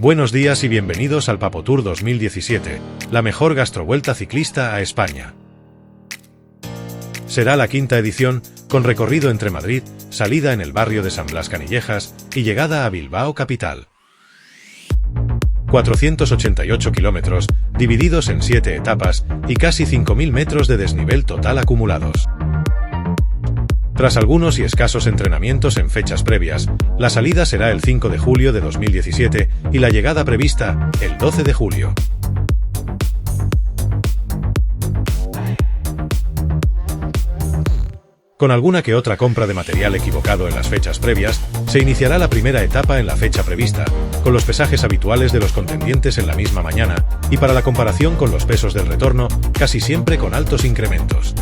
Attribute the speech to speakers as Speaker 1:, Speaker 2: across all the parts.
Speaker 1: Buenos días y bienvenidos al Papotour 2017, la mejor gastrovuelta ciclista a España. Será la quinta edición, con recorrido entre Madrid, salida en el barrio de San Blas Canillejas y llegada a Bilbao capital. 488 kilómetros, divididos en 7 etapas y casi 5.000 metros de desnivel total acumulados. Tras algunos y escasos entrenamientos en fechas previas, la salida será el 5 de julio de 2017 y la llegada prevista el 12 de julio. Con alguna que otra compra de material equivocado en las fechas previas, se iniciará la primera etapa en la fecha prevista, con los pesajes habituales de los contendientes en la misma mañana y para la comparación con los pesos del retorno, casi siempre con altos incrementos.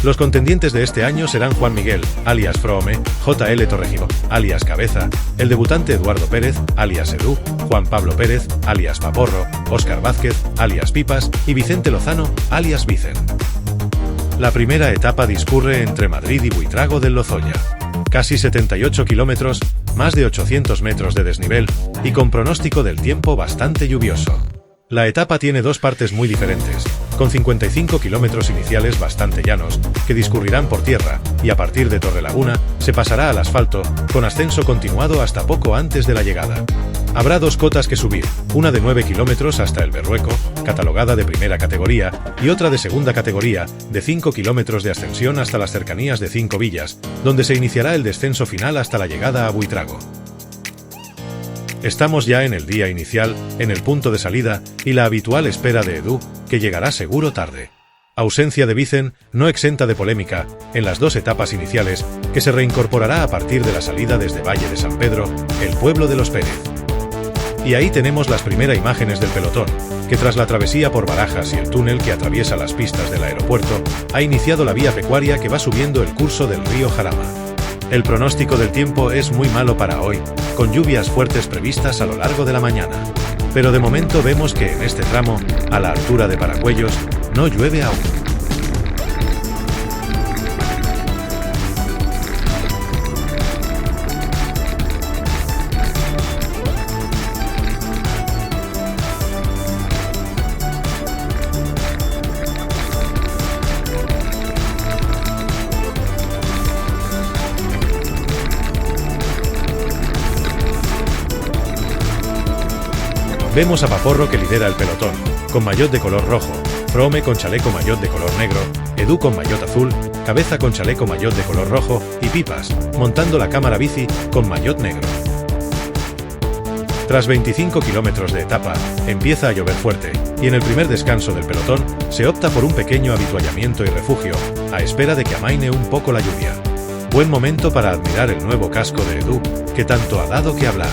Speaker 1: Los contendientes de este año serán Juan Miguel, alias Froome, JL Torregidor, alias Cabeza, el debutante Eduardo Pérez, alias Edu, Juan Pablo Pérez, alias Paporro, Óscar Vázquez, alias Pipas, y Vicente Lozano, alias Vicen. La primera etapa discurre entre Madrid y Buitrago del Lozoya. Casi 78 kilómetros, más de 800 metros de desnivel, y con pronóstico del tiempo bastante lluvioso. La etapa tiene dos partes muy diferentes, con 55 kilómetros iniciales bastante llanos, que discurrirán por tierra, y a partir de Torrelaguna, se pasará al asfalto, con ascenso continuado hasta poco antes de la llegada. Habrá dos cotas que subir, una de 9 kilómetros hasta el Berrueco, catalogada de primera categoría, y otra de segunda categoría, de 5 kilómetros de ascensión hasta las cercanías de Cinco Villas, donde se iniciará el descenso final hasta la llegada a Buitrago. Estamos ya en el día inicial, en el punto de salida, y la habitual espera de Edu, que llegará seguro tarde. Ausencia de Vicen, no exenta de polémica, en las dos etapas iniciales, que se reincorporará a partir de la salida desde Valle de San Pedro, el pueblo de los Pérez. Y ahí tenemos las primeras imágenes del pelotón, que tras la travesía por Barajas y el túnel que atraviesa las pistas del aeropuerto, ha iniciado la vía pecuaria que va subiendo el curso del río Jarama. El pronóstico del tiempo es muy malo para hoy, con lluvias fuertes previstas a lo largo de la mañana. Pero de momento vemos que en este tramo, a la altura de Paracuellos, no llueve aún. Vemos a Paporro que lidera el pelotón, con maillot de color rojo, Froome con chaleco maillot de color negro, Edu con maillot azul, Cabeza con chaleco maillot de color rojo, y Pipas, montando la cámara bici, con maillot negro. Tras 25 kilómetros de etapa, empieza a llover fuerte, y en el primer descanso del pelotón, se opta por un pequeño avituallamiento y refugio, a espera de que amaine un poco la lluvia. Buen momento para admirar el nuevo casco de Edu, que tanto ha dado que hablar.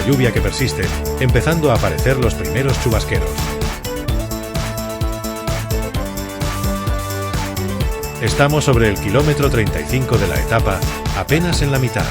Speaker 1: Lluvia que persiste, empezando a aparecer los primeros chubasqueros. Estamos sobre el kilómetro 35 de la etapa, apenas en la mitad.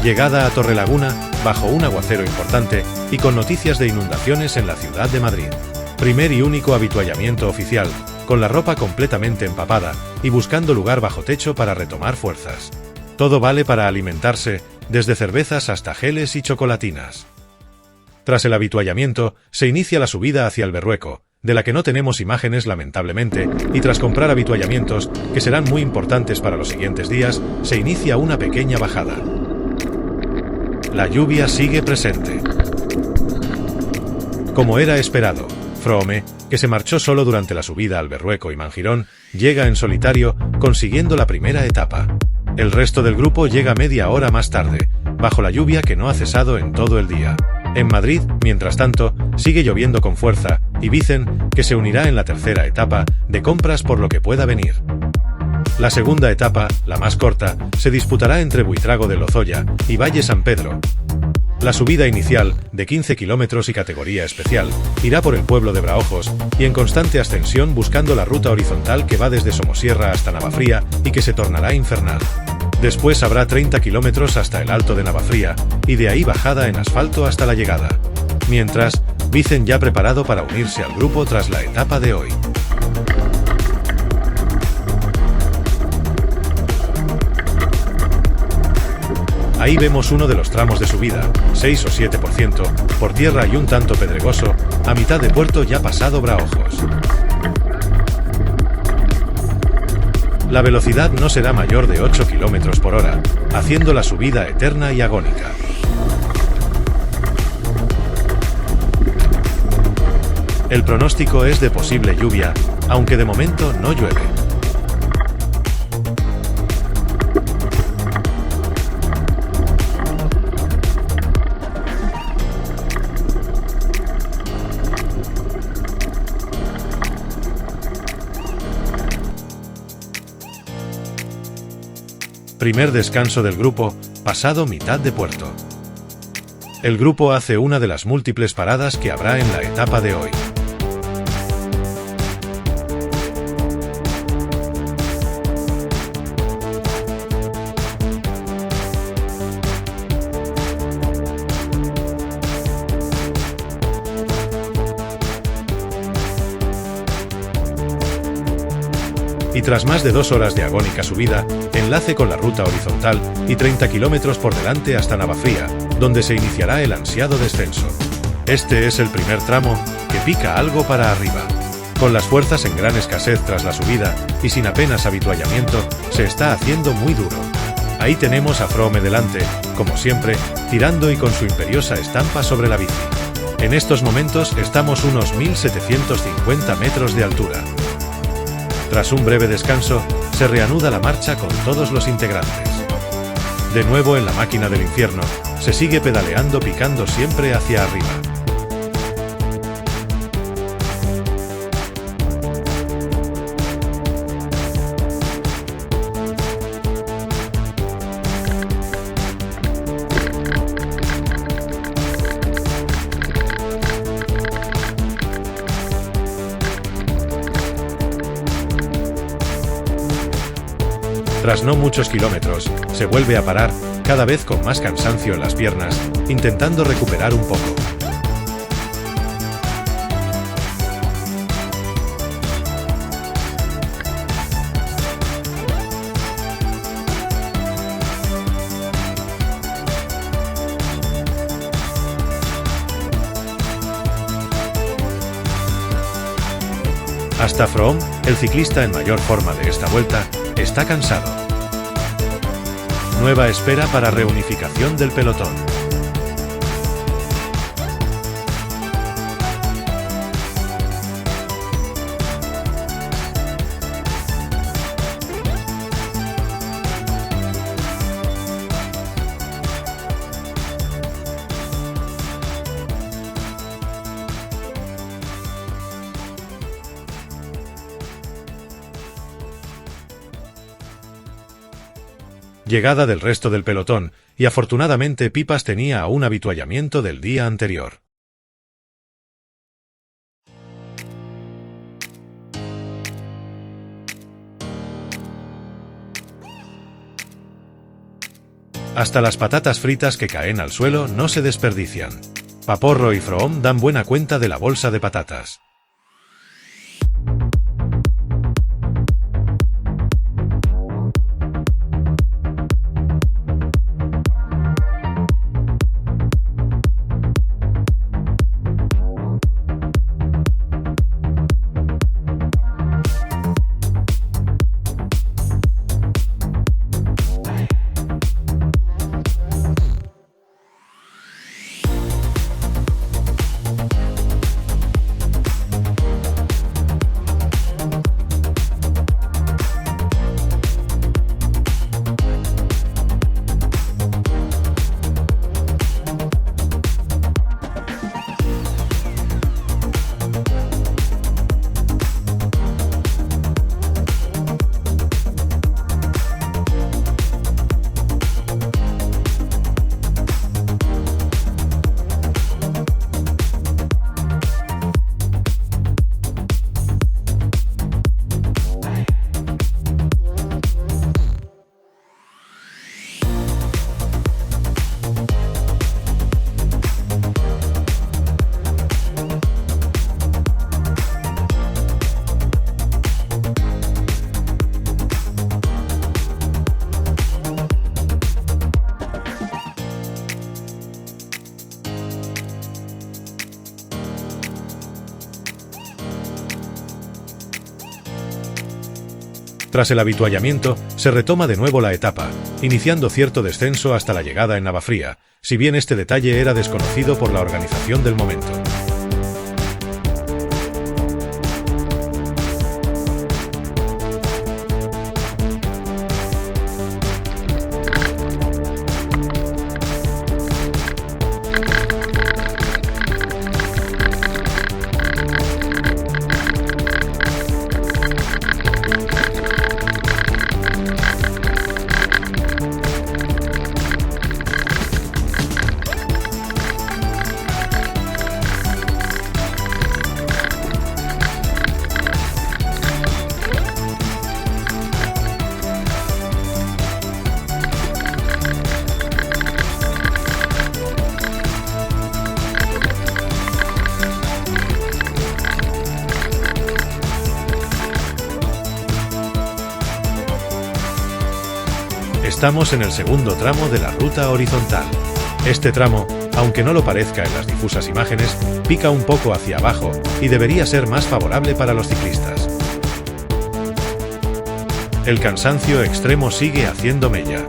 Speaker 1: Llegada a Torrelaguna, bajo un aguacero importante y con noticias de inundaciones en la ciudad de Madrid. Primer y único avituallamiento oficial, con la ropa completamente empapada y buscando lugar bajo techo para retomar fuerzas. Todo vale para alimentarse, desde cervezas hasta geles y chocolatinas. Tras el avituallamiento, se inicia la subida hacia el Berrueco, de la que no tenemos imágenes lamentablemente, y tras comprar avituallamientos, que serán muy importantes para los siguientes días, se inicia una pequeña bajada. La lluvia sigue presente. Como era esperado, Froome, que se marchó solo durante la subida al Berrueco y Mangirón, llega en solitario, consiguiendo la primera etapa. El resto del grupo llega media hora más tarde, bajo la lluvia que no ha cesado en todo el día. En Madrid, mientras tanto, sigue lloviendo con fuerza, y Vicen, que se unirá en la tercera etapa, de compras por lo que pueda venir. La segunda etapa, la más corta, se disputará entre Buitrago de Lozoya y Valle San Pedro. La subida inicial, de 15 kilómetros y categoría especial, irá por el pueblo de Braojos y en constante ascensión buscando la ruta horizontal que va desde Somosierra hasta Navafría y que se tornará infernal. Después habrá 30 kilómetros hasta el Alto de Navafría y de ahí bajada en asfalto hasta la llegada. Mientras, Vicen ya preparado para unirse al grupo tras la etapa de hoy. Ahí vemos uno de los tramos de subida, 6 o 7%, por tierra y un tanto pedregoso, a mitad de puerto ya pasado Braojos. La velocidad no será mayor de 8 km por hora, haciendo la subida eterna y agónica. El pronóstico es de posible lluvia, aunque de momento no llueve. Primer descanso del grupo, pasado mitad de puerto. El grupo hace una de las múltiples paradas que habrá en la etapa de hoy. Y tras más de 2 horas de agónica subida, enlace con la ruta horizontal y 30 kilómetros por delante hasta Navafría, donde se iniciará el ansiado descenso. Este es el primer tramo, que pica algo para arriba. Con las fuerzas en gran escasez tras la subida, y sin apenas habituallamiento, se está haciendo muy duro. Ahí tenemos a Frome delante, como siempre, tirando y con su imperiosa estampa sobre la bici. En estos momentos estamos unos 1750 metros de altura. Tras un breve descanso, se reanuda la marcha con todos los integrantes. De nuevo en la máquina del infierno, se sigue pedaleando picando siempre hacia arriba. Tras no muchos kilómetros, se vuelve a parar, cada vez con más cansancio en las piernas, intentando recuperar un poco. Hasta Froome, el ciclista en mayor forma de esta vuelta, está cansado. Nueva espera para reunificación del pelotón. Llegada del resto del pelotón, y afortunadamente Pipas tenía aún habituallamiento del día anterior. Hasta las patatas fritas que caen al suelo no se desperdician. Paporro y Froome dan buena cuenta de la bolsa de patatas. Tras el avituallamiento, se retoma de nuevo la etapa, iniciando cierto descenso hasta la llegada en Navafría, si bien este detalle era desconocido por la organización del momento. Estamos en el segundo tramo de la ruta horizontal. Este tramo, aunque no lo parezca en las difusas imágenes, pica un poco hacia abajo y debería ser más favorable para los ciclistas. El cansancio extremo sigue haciendo mella.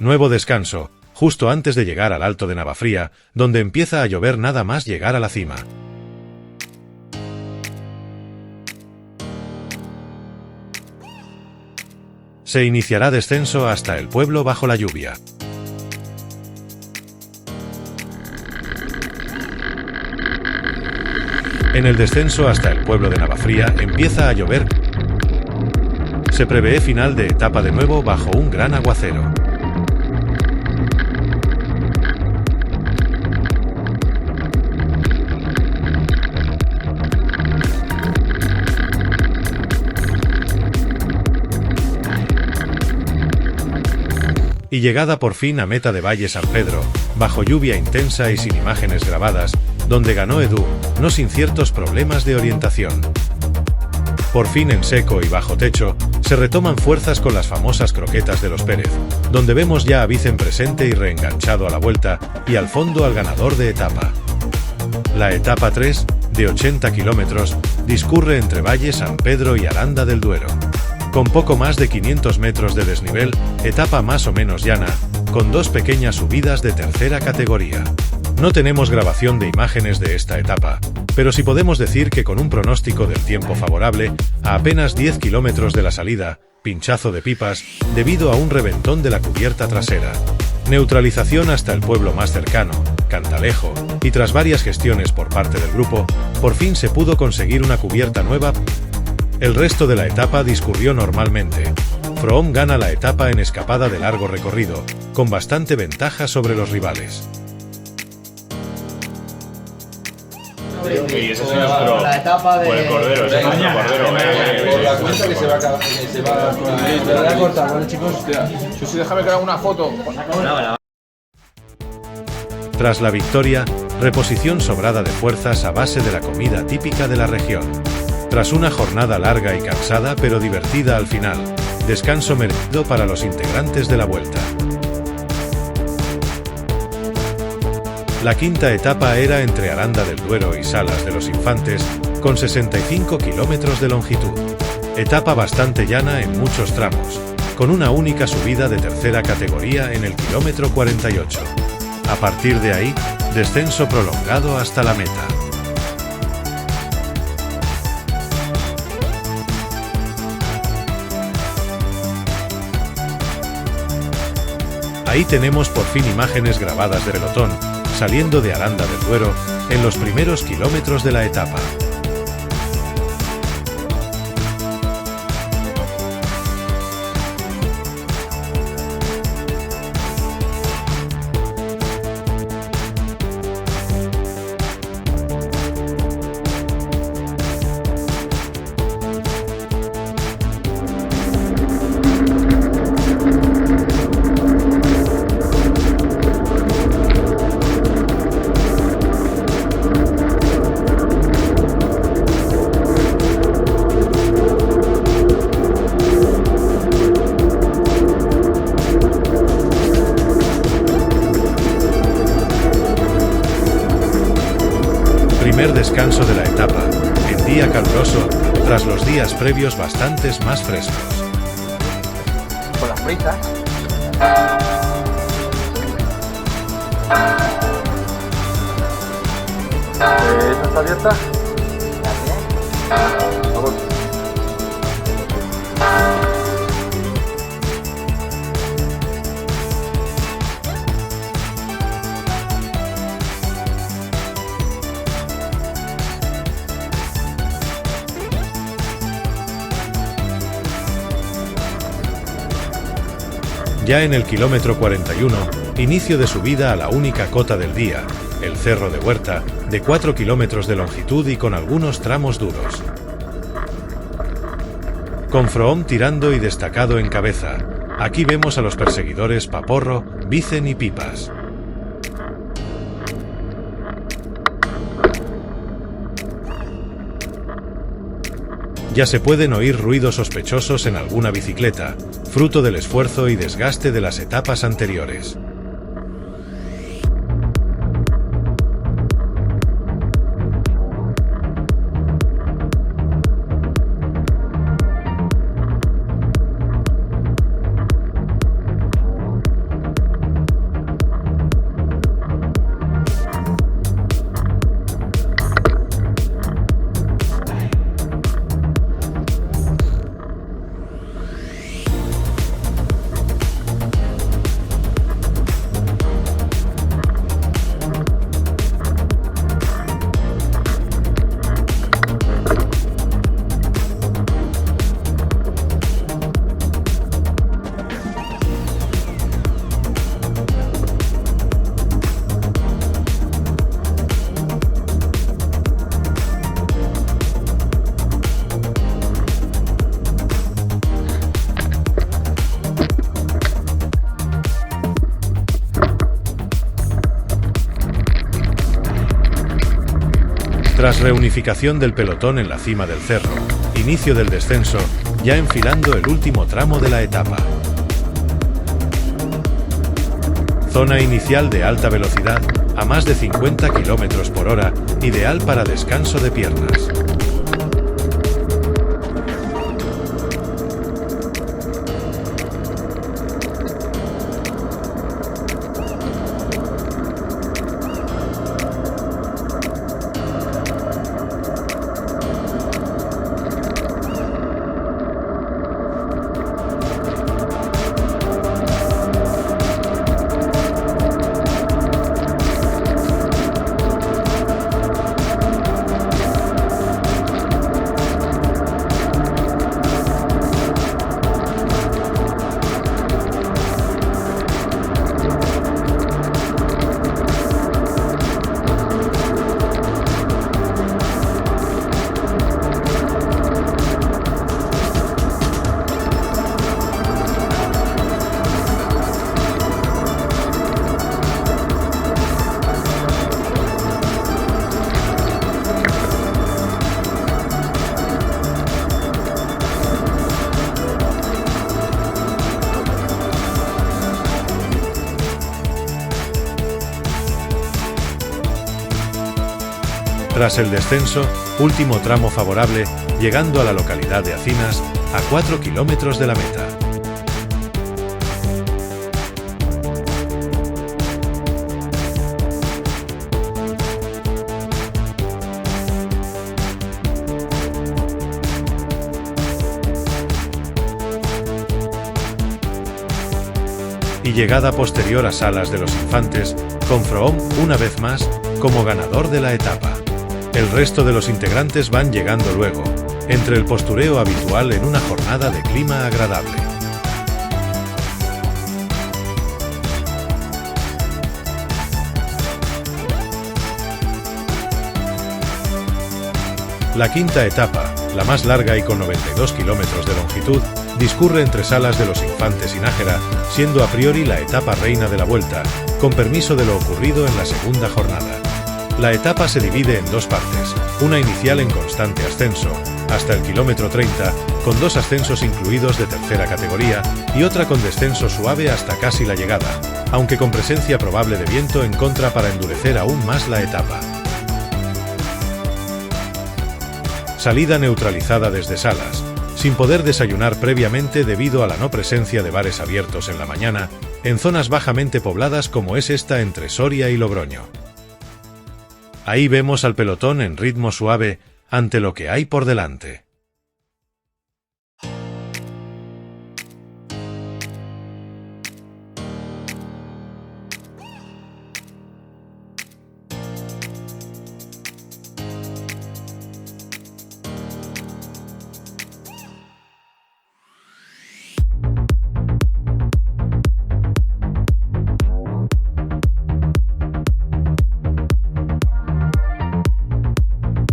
Speaker 1: Nuevo descanso, justo antes de llegar al Alto de Navafría, donde empieza a llover nada más llegar a la cima. Se iniciará descenso hasta el pueblo bajo la lluvia. En el descenso hasta el pueblo de Navafría empieza a llover. Se prevé final de etapa de nuevo bajo un gran aguacero. Y llegada por fin a meta de Valle San Pedro, bajo lluvia intensa y sin imágenes grabadas, donde ganó Edu, no sin ciertos problemas de orientación. Por fin en seco y bajo techo, se retoman fuerzas con las famosas croquetas de los Pérez, donde vemos ya a Vicen presente y reenganchado a la vuelta, y al fondo al ganador de etapa. La etapa 3, de 80 kilómetros, discurre entre Valle San Pedro y Aranda del Duero. Con poco más de 500 metros de desnivel, etapa más o menos llana, con dos pequeñas subidas de tercera categoría. No tenemos grabación de imágenes de esta etapa, pero sí podemos decir que con un pronóstico del tiempo favorable, a apenas 10 kilómetros de la salida, pinchazo de pipas, debido a un reventón de la cubierta trasera. Neutralización hasta el pueblo más cercano, Cantalejo, y tras varias gestiones por parte del grupo, por fin se pudo conseguir una cubierta nueva. El resto de la etapa discurrió normalmente. Froome gana la etapa en escapada de largo recorrido, con bastante ventaja sobre los rivales.
Speaker 2: Y ese es nuestro,
Speaker 3: la etapa de...
Speaker 2: o el cordero, ese es nuestro cordero.
Speaker 4: Por la cuenta que se va a
Speaker 3: cortar, ¿vale, chicos?
Speaker 4: Susi, déjame que haga una foto.
Speaker 1: Tras la victoria, reposición sobrada de fuerzas a base de la comida típica de la región. Tras una jornada larga y cansada pero divertida al final, descanso merecido para los integrantes de la vuelta. La quinta etapa era entre Aranda del Duero y Salas de los Infantes, con 65 kilómetros de longitud. Etapa bastante llana en muchos tramos, con una única subida de tercera categoría en el kilómetro 48. A partir de ahí, descenso prolongado hasta la meta. Ahí tenemos por fin imágenes grabadas de pelotón, saliendo de Aranda del Duero, en los primeros kilómetros de la etapa. Primer descanso de la etapa, en día caluroso, tras los días previos bastantes más frescos.
Speaker 3: Con las prisas. ¿Esta está abierta? Vamos.
Speaker 1: Ya en el kilómetro 41, inicio de subida a la única cota del día, el Cerro de Huerta, de 4 kilómetros de longitud y con algunos tramos duros. Con Froome tirando y destacado en cabeza, aquí vemos a los perseguidores Paporro, Vicen y Pipas. Ya se pueden oír ruidos sospechosos en alguna bicicleta, fruto del esfuerzo y desgaste de las etapas anteriores. Tras reunificación del pelotón en la cima del cerro, inicio del descenso, ya enfilando el último tramo de la etapa. Zona inicial de alta velocidad, a más de 50 km por hora, ideal para descanso de piernas. Tras el descenso, último tramo favorable, llegando a la localidad de Acinas, a 4 kilómetros de la meta. y llegada posterior a Salas de los Infantes, con Froome, una vez más, como ganador de la etapa. El resto de los integrantes van llegando luego, entre el postureo habitual en una jornada de clima agradable. La quinta etapa, la más larga y con 92 kilómetros de longitud, discurre entre Salas de los Infantes y Nájera, siendo a priori la etapa reina de la Vuelta, con permiso de lo ocurrido en la segunda jornada. La etapa se divide en dos partes, una inicial en constante ascenso, hasta el kilómetro 30, con 2 ascensos incluidos de tercera categoría, y otra con descenso suave hasta casi la llegada, aunque con presencia probable de viento en contra para endurecer aún más la etapa. Salida neutralizada desde Salas, sin poder desayunar previamente debido a la no presencia de bares abiertos en la mañana, en zonas bajamente pobladas como es esta entre Soria y Logroño. Ahí vemos al pelotón en ritmo suave, ante lo que hay por delante.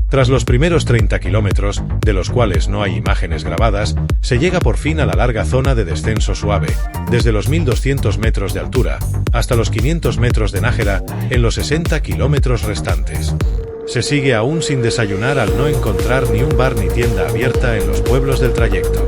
Speaker 1: Tras los primeros 30 kilómetros, de los cuales no hay imágenes grabadas, se llega por fin a la larga zona de descenso suave, desde los 1200 metros de altura, hasta los 500 metros de Nájera, en los 60 kilómetros restantes. Se sigue aún sin desayunar al no encontrar ni un bar ni tienda abierta en los pueblos del trayecto.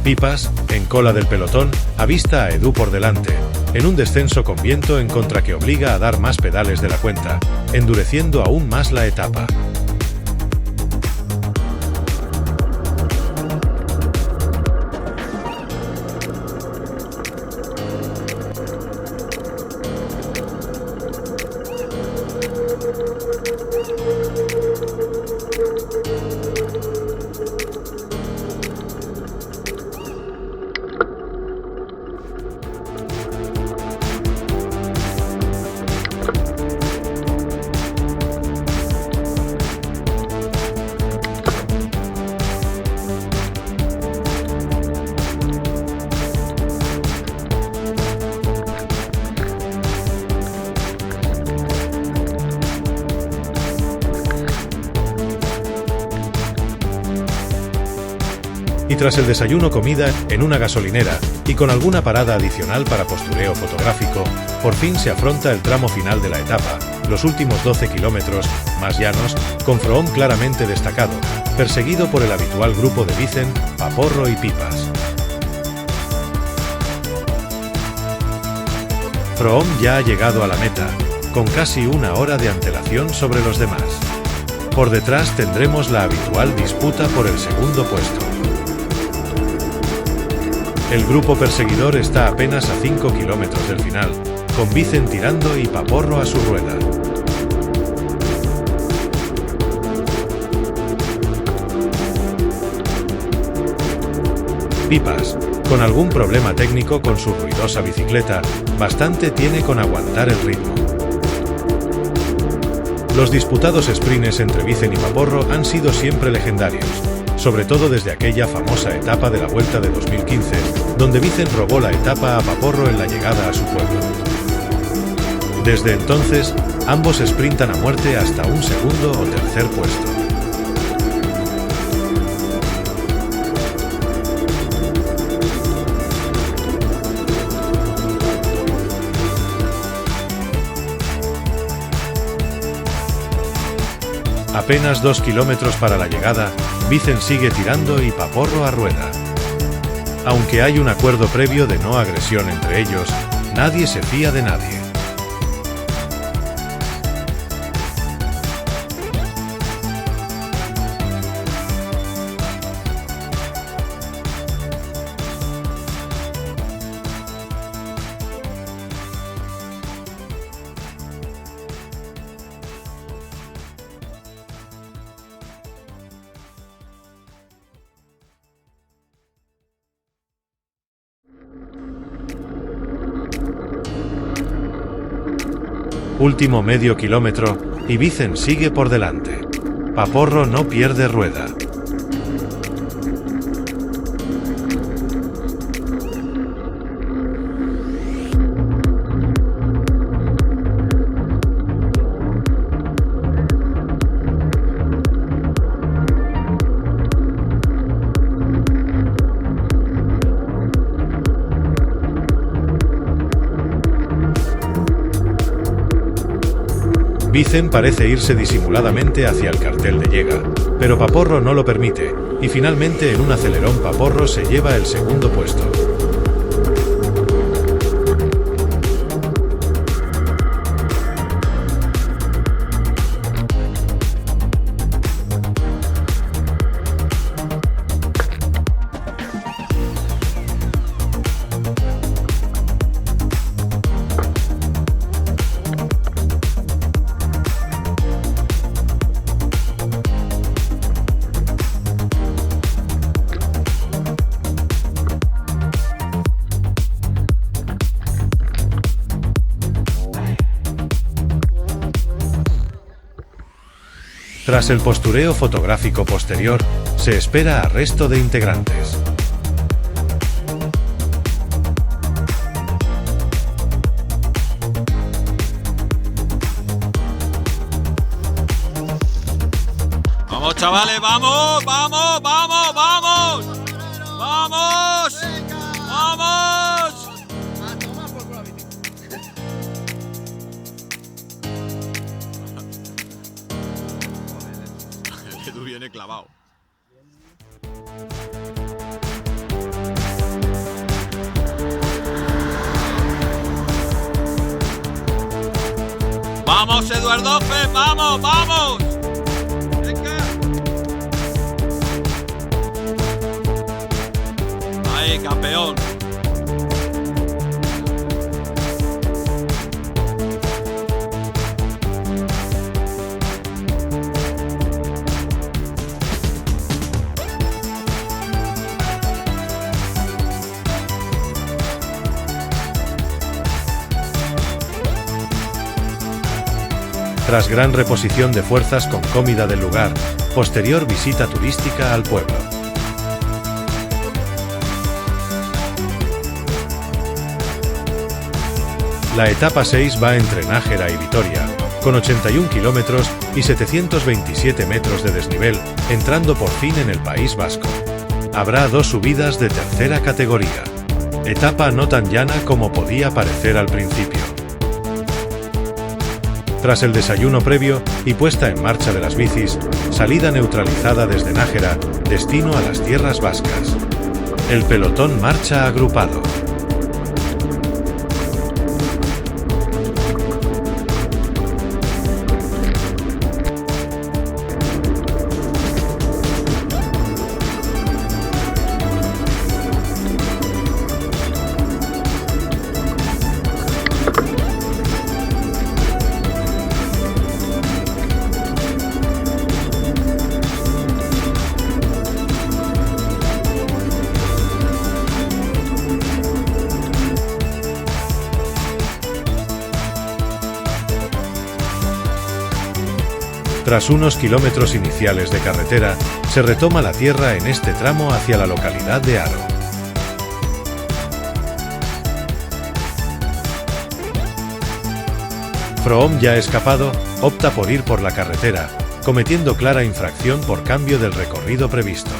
Speaker 1: Pipas, en cola del pelotón, avista a Edu por delante, en un descenso con viento en contra que obliga a dar más pedales de la cuenta, endureciendo aún más la etapa. Y tras el desayuno-comida, en una gasolinera, y con alguna parada adicional para postureo fotográfico, por fin se afronta el tramo final de la etapa, los últimos 12 kilómetros, más llanos, con Froome claramente destacado, perseguido por el habitual grupo de Vicen, Paporro y Pipas. Froome ya ha llegado a la meta, con casi una hora de antelación sobre los demás. Por detrás tendremos la habitual disputa por el segundo puesto. El grupo perseguidor está apenas a 5 kilómetros del final, con Vicen tirando y Paporro a su rueda. Pipas, con algún problema técnico con su ruidosa bicicleta, bastante tiene con aguantar el ritmo. Los disputados sprints entre Vicen y Paporro han sido siempre legendarios, sobre todo desde aquella famosa etapa de la Vuelta de 2015, donde Vicen robó la etapa a Paporro en la llegada a su pueblo. Desde entonces, ambos sprintan a muerte hasta un segundo o tercer puesto. Apenas 2 kilómetros para la llegada, Vicen sigue tirando y Paporro a rueda. Aunque hay un acuerdo previo de no agresión entre ellos, nadie se fía de nadie. Último medio kilómetro, y Vicen sigue por delante. Paporro no pierde rueda. Vicen parece irse disimuladamente hacia el cartel de llega, pero Paporro no lo permite, y finalmente en un acelerón Paporro se lleva el segundo puesto. Tras el postureo fotográfico posterior, se espera a resto de integrantes.
Speaker 5: ¡Vamos, chavales! ¡Vamos! ¡Vamos! ¡Vamos! ¡Vamos! ¡Vamos! ¡Vamos! El Edu viene clavado. ¡Vamos, Eduardo Fe! ¡Vamos! ¡Vamos! ¡Venga! ¡Ahí, campeón!
Speaker 1: Tras gran reposición de fuerzas con comida del lugar, posterior visita turística al pueblo. La etapa 6 va entre Nájera y Vitoria, con 81 kilómetros y 727 metros de desnivel, entrando por fin en el País Vasco. Habrá 2 subidas de tercera categoría. Etapa no tan llana como podía parecer al principio. Tras el desayuno previo y puesta en marcha de las bicis, salida neutralizada desde Nájera, destino a las tierras vascas. El pelotón marcha agrupado. Tras unos kilómetros iniciales de carretera, se retoma la tierra en este tramo hacia la localidad de Haro. Froome, ya escapado, opta por ir por la carretera, cometiendo clara infracción por cambio del recorrido previsto.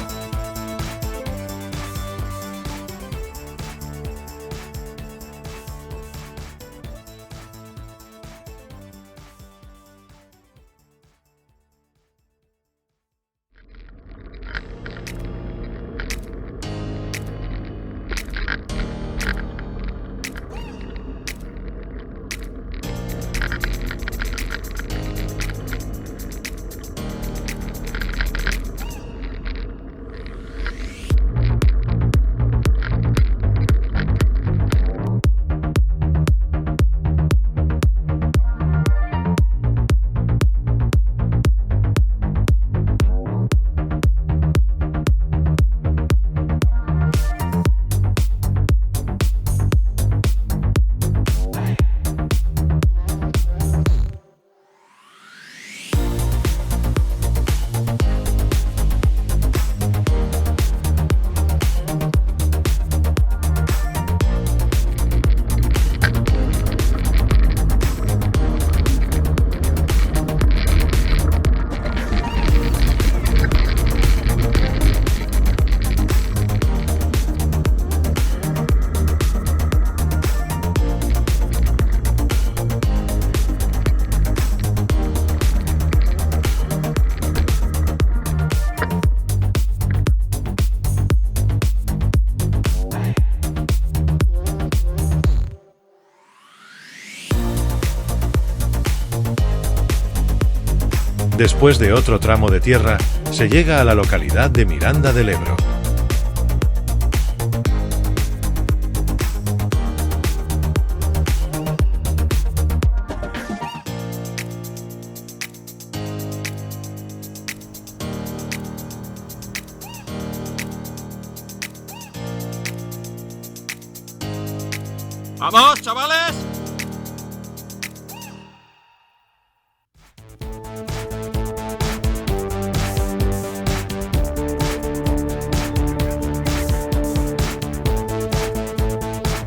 Speaker 1: Después de otro tramo de tierra, se llega a la localidad de Miranda del Ebro.
Speaker 5: ¡Vamos, chavales!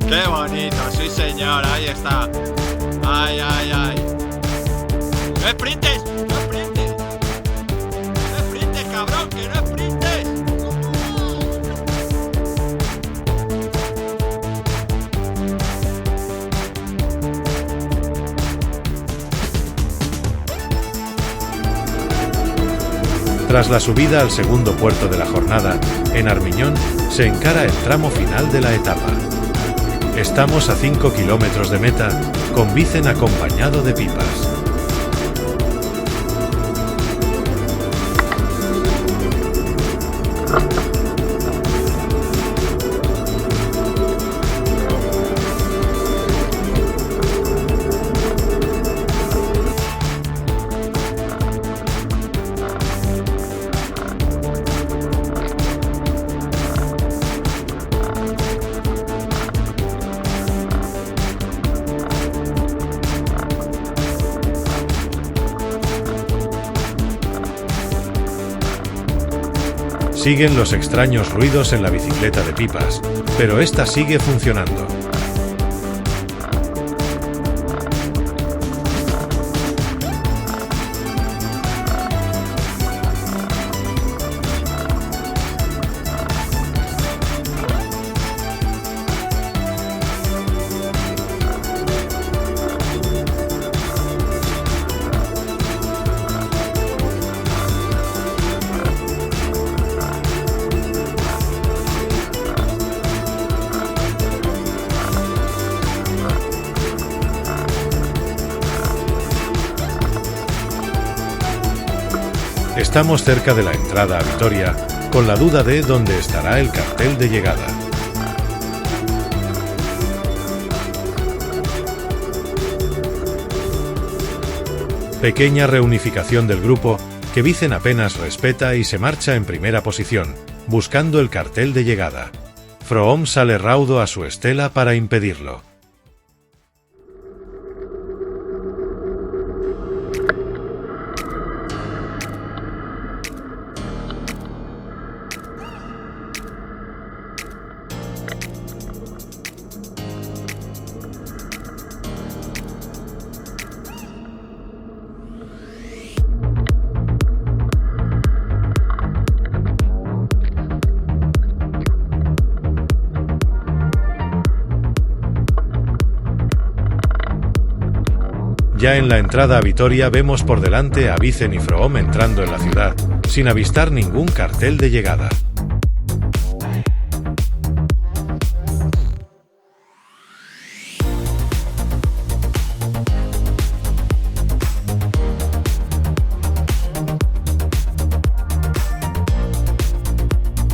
Speaker 5: ¡Qué bonito! Sí, señor, ahí está. ¡Ay, ay, ay! ¡No sprintes! ¡No sprintes! ¡No sprintes, cabrón! ¡Que no sprintes!
Speaker 1: Tras la subida al segundo puerto de la jornada, en Armiñón, se encara el tramo final de la etapa. Estamos a 5 kilómetros de meta, con Vicen acompañado de Pipas. Siguen los extraños ruidos en la bicicleta de Pipas, pero esta sigue funcionando. Estamos cerca de la entrada a Vitoria, con la duda de dónde estará el cartel de llegada. Pequeña reunificación del grupo, que Vicen apenas respeta y se marcha en primera posición, buscando el cartel de llegada. Froome sale raudo a su estela para impedirlo. Ya en la entrada a Vitoria vemos por delante a Vicen y Froome entrando en la ciudad, sin avistar ningún cartel de llegada.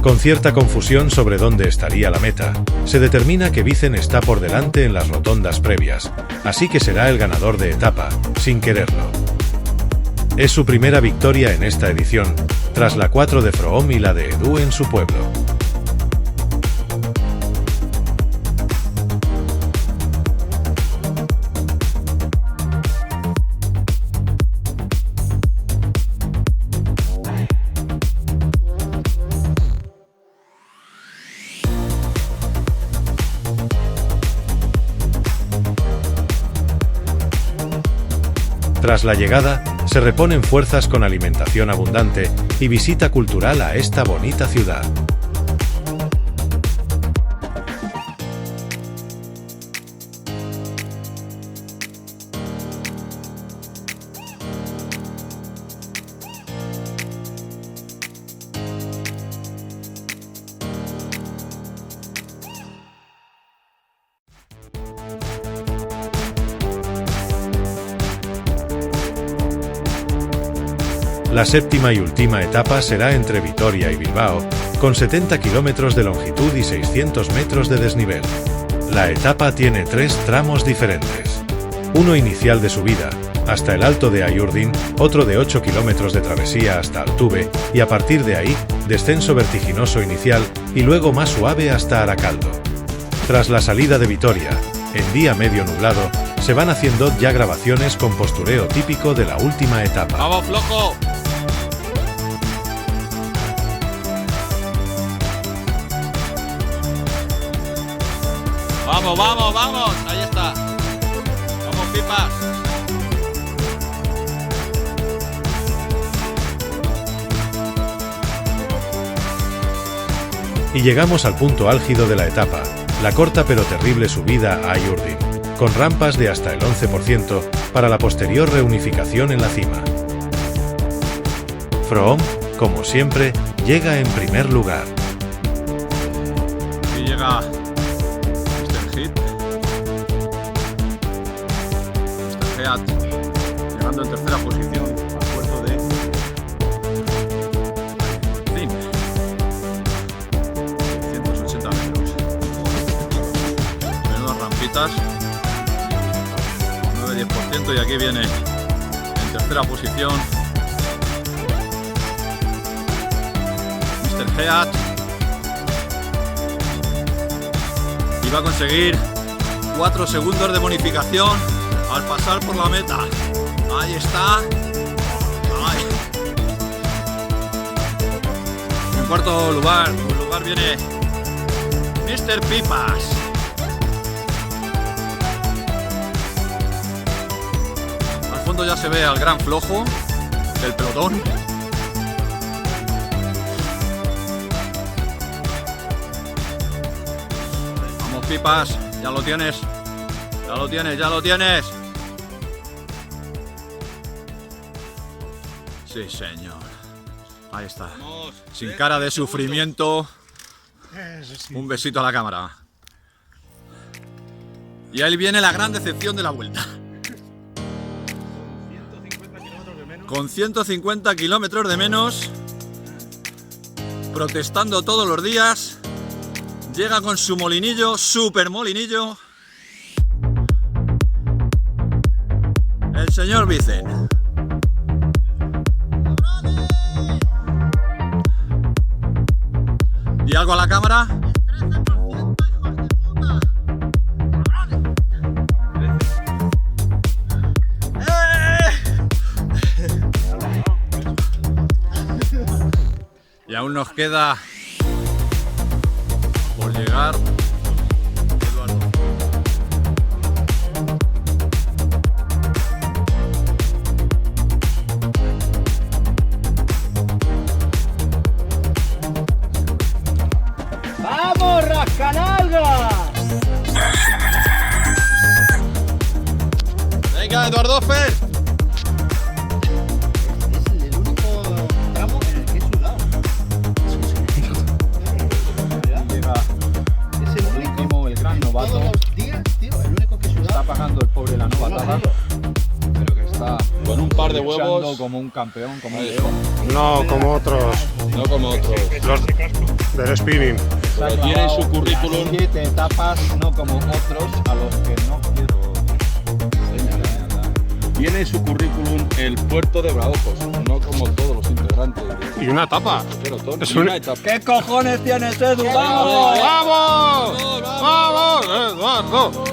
Speaker 1: Con cierta confusión sobre dónde estaría la meta, se determina que Vicen está por delante en las rotondas previas, así que será el ganador de etapa, sin quererlo. Es su primera victoria en esta edición, tras la 4 de Froome y la de Edu en su pueblo. Tras la llegada, se reponen fuerzas con alimentación abundante y visita cultural a esta bonita ciudad. La séptima y última etapa será entre Vitoria y Bilbao, con 70 kilómetros de longitud y 600 metros de desnivel. La etapa tiene 3 tramos diferentes. Uno inicial de subida, hasta el Alto de Ayurdin, otro de 8 kilómetros de travesía hasta Altuve, y a partir de ahí, descenso vertiginoso inicial, y luego más suave hasta Aracaldo. Tras la salida de Vitoria, en día medio nublado, se van haciendo ya grabaciones con postureo típico de la última etapa.
Speaker 5: ¡Vamos, flojo! ¡Vamos, vamos, vamos! Ahí está. ¡Vamos, pipas!
Speaker 1: Y llegamos al punto álgido de la etapa, la corta pero terrible subida a Ayurdin, con rampas de hasta el 11% para la posterior reunificación en la cima. Froome, como siempre, llega en primer lugar.
Speaker 5: Y llega Mr. Hit. Mr. Heat, llegando en tercera posición al puerto de Zin. 180 metros. Menudas rampitas. 9-10% y aquí viene en tercera posición Mr. Heat. Y va a conseguir 4 segundos de bonificación al pasar por la meta. Ahí está. Ahí. En cuarto lugar viene Mr. Pipas. Al fondo ya se ve al gran flojo del pelotón. Vamos, Pipas, ya lo tienes. Ya lo tienes, ya lo tienes. Sí, señor. Ahí está. Sin cara de sufrimiento. Un besito a la cámara. Y ahí viene la gran decepción de la vuelta. Con 150 kilómetros de menos, protestando todos los días, llega con su molinillo, super molinillo, el señor Vicen. ¿Y algo a la cámara? Y aún nos queda por llegar Eduardo.
Speaker 6: ¡Vamos, rascanalgas!
Speaker 5: Venga, Eduardo Fer.
Speaker 4: Pagando el pobre la novatada, pero que está
Speaker 2: Con un par de
Speaker 4: luchando
Speaker 2: huevos.
Speaker 4: como un campeón, como un
Speaker 2: Ahí
Speaker 4: león.
Speaker 7: No como otros,
Speaker 2: No como otros.
Speaker 7: los del spinning.
Speaker 2: Pero tienen su currículum.
Speaker 4: 7 etapas, no como otros a los que no quiero señalar.
Speaker 2: Tiene en su currículum el puerto de Braojos, no como todos los integrantes
Speaker 7: Y una tapa.
Speaker 2: del pelotón.
Speaker 7: Es
Speaker 2: Y
Speaker 7: un-
Speaker 2: una etapa.
Speaker 4: ¿Qué cojones tienes, Edu?
Speaker 5: ¡Vamos!
Speaker 7: ¡Vamos! ¡Vamos, Eduardo!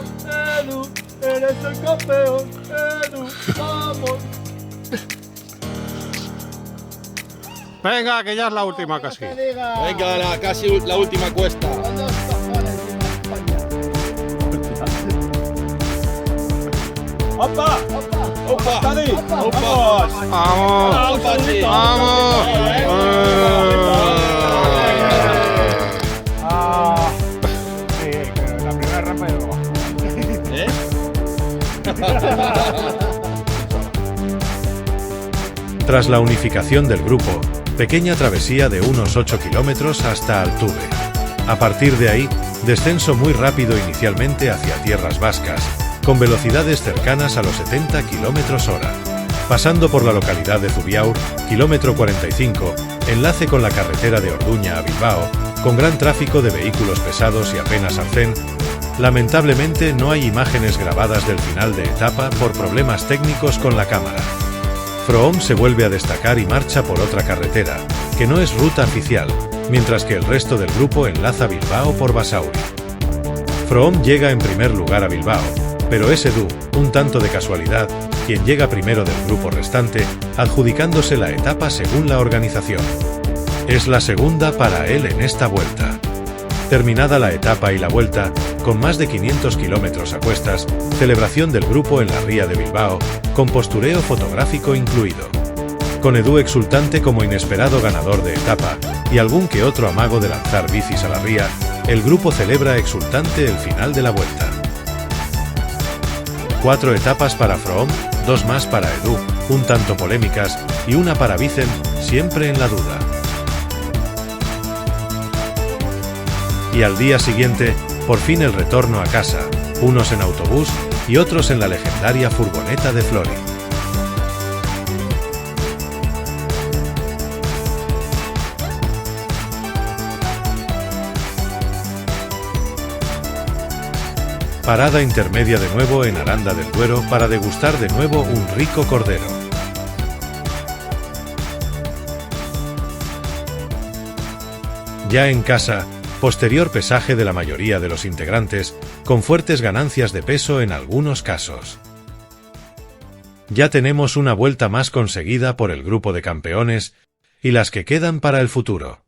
Speaker 6: Edu, eres el campeón. Edu, vamos.
Speaker 7: Venga, que ya es la última casi.
Speaker 2: Venga, casi la última cuesta.
Speaker 6: ¡Opa!
Speaker 2: ¡Opa!
Speaker 6: ¡Dani!
Speaker 2: ¡Opa!
Speaker 7: ¡Vamos!
Speaker 2: ¡Opa, sí!
Speaker 7: ¡Vamos!
Speaker 6: Sí, la primera rampa y luego.
Speaker 2: ¿Eh?
Speaker 1: Tras la unificación del grupo, pequeña travesía de unos 8 kilómetros hasta Altuve. A partir de ahí, descenso muy rápido inicialmente hacia tierras vascas, con velocidades cercanas a los 70 km/h. pasando por la localidad de Zubiaur, kilómetro 45, enlace con la carretera de Orduña a Bilbao, con gran tráfico de vehículos pesados y apenas arcén. Lamentablemente no hay imágenes grabadas del final de etapa por problemas técnicos con la cámara. Froome se vuelve a destacar y marcha por otra carretera, que no es ruta oficial, mientras que el resto del grupo enlaza Bilbao por Basauri. Froome llega en primer lugar a Bilbao, pero es Edu, un tanto de casualidad, quien llega primero del grupo restante, adjudicándose la etapa según la organización. Es la segunda para él en esta vuelta. Terminada la etapa y la vuelta, con más de 500 kilómetros a cuestas, celebración del grupo en la ría de Bilbao, con postureo fotográfico incluido. Con Edu exultante como inesperado ganador de etapa, y algún que otro amago de lanzar bicis a la ría, el grupo celebra exultante el final de la vuelta. 4 etapas para Froome, 2 más para Edu, un tanto polémicas, y una para Vicen, siempre en la duda. Y al día siguiente, por fin el retorno a casa, unos en autobús y otros en la legendaria furgoneta de Flori. Parada intermedia de nuevo en Aranda del Duero para degustar de nuevo un rico cordero. Ya en casa, posterior pesaje de la mayoría de los integrantes, con fuertes ganancias de peso en algunos casos. Ya tenemos una vuelta más conseguida por el grupo de campeones, y las que quedan para el futuro.